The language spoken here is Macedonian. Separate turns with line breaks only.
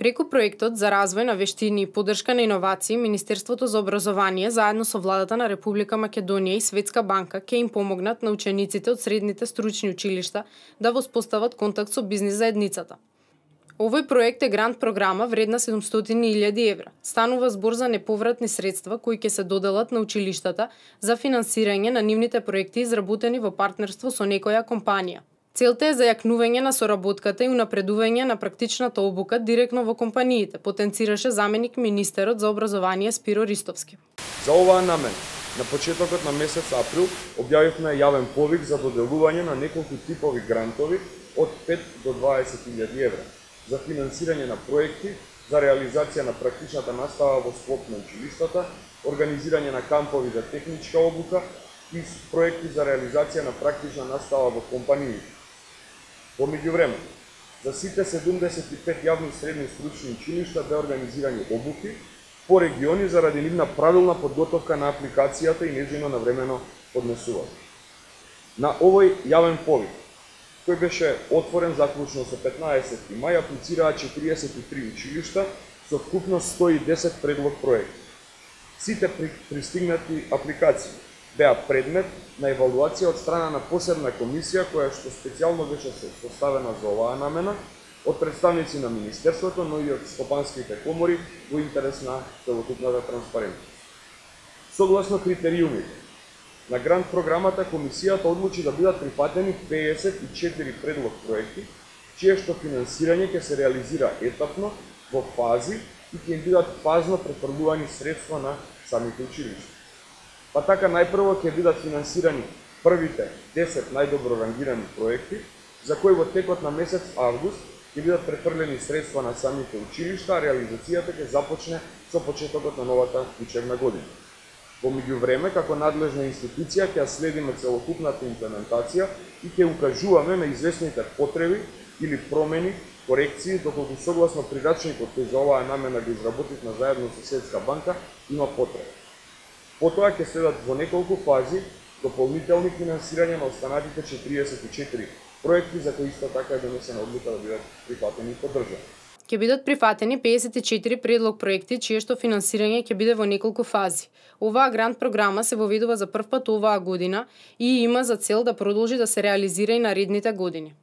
Преку проектот за развој на вештини и поддршка на иновации, Министерството за образование заедно со владата на Република Македонија и Светска банка ќе им помогнат на учениците од средните стручни училишта да воспостават контакт со бизнис заедницата. Овој проект е грант програма вредна 700.000 евра. Станува збор за неповратни средства кои ќе се доделат на училиштата за финансирање на нивните проекти изработени во партнерство со некоја компанија. Целта е зајакнување на соработката и унапредување на практичната обука директно во компаниите, потенцираше заменик министерот за образование Спиро Ристовски.
За оваа намена, на почетокот на месец април објавивме јавен повик за доделување на неколку типови грантови од 5 до 20.000 евра за финансирање на проекти за реализација на практичната настава во склоп на училиштата, организирање на кампови за техничка обука и проекти за реализација на практична настава во компаниите. Во меѓувреме, за сите 75 јавни и средни стручни училишта беа организирани обуки по региони заради нивна правилна подготовка на апликацијата и нејзино навремено поднесување. На овој јавен повик, кој беше отворен заклучно со 15 мај, аплицираа 43 училишта со вкупно 110 предлог проекти. Сите пристигнати апликации беа предмет на евалуација од страна на посебна комисија која што специјално беше составена за оваа намена од представници на Министерството, но и од стопанските комори во интерес на целокупната транспарентност. Согласно критериумите на грант програмата, комисијата одлучи да бидат прифатени 54 предлог проекти, чие што финансирање ќе се реализира етапно во фази и ќе им бидат фазно префрлувани средства на самите училишта. Па така најпрво ќе бидат финансирани првите 10 најдобро рангирани проекти, за кои во текот на месец август ќе бидат префрлени средства на самите училишта, а реализацијата ќе започне со почетокот на новата учебна година. Во меѓувреме, како надлежна институција ќе следиме целокупната имплементација и ќе укажуваме на известните потреби или промени, корекции, доколку согласно прирачникот кој за оваа намена го изработивме заедно со Светска банка има потреба. Потоа ќе следат во неколку фази дополнителни финансирања на останатите 44 проекти за кои исто така е донесена одлука да бидат прифатени и поддржани.
Ќе бидат прифатени 54 предлог проекти чие што финансирање ќе биде во неколку фази. Оваа грант програма се воведува за прв пат оваа година и има за цел да продолжи да се реализира и наредните години.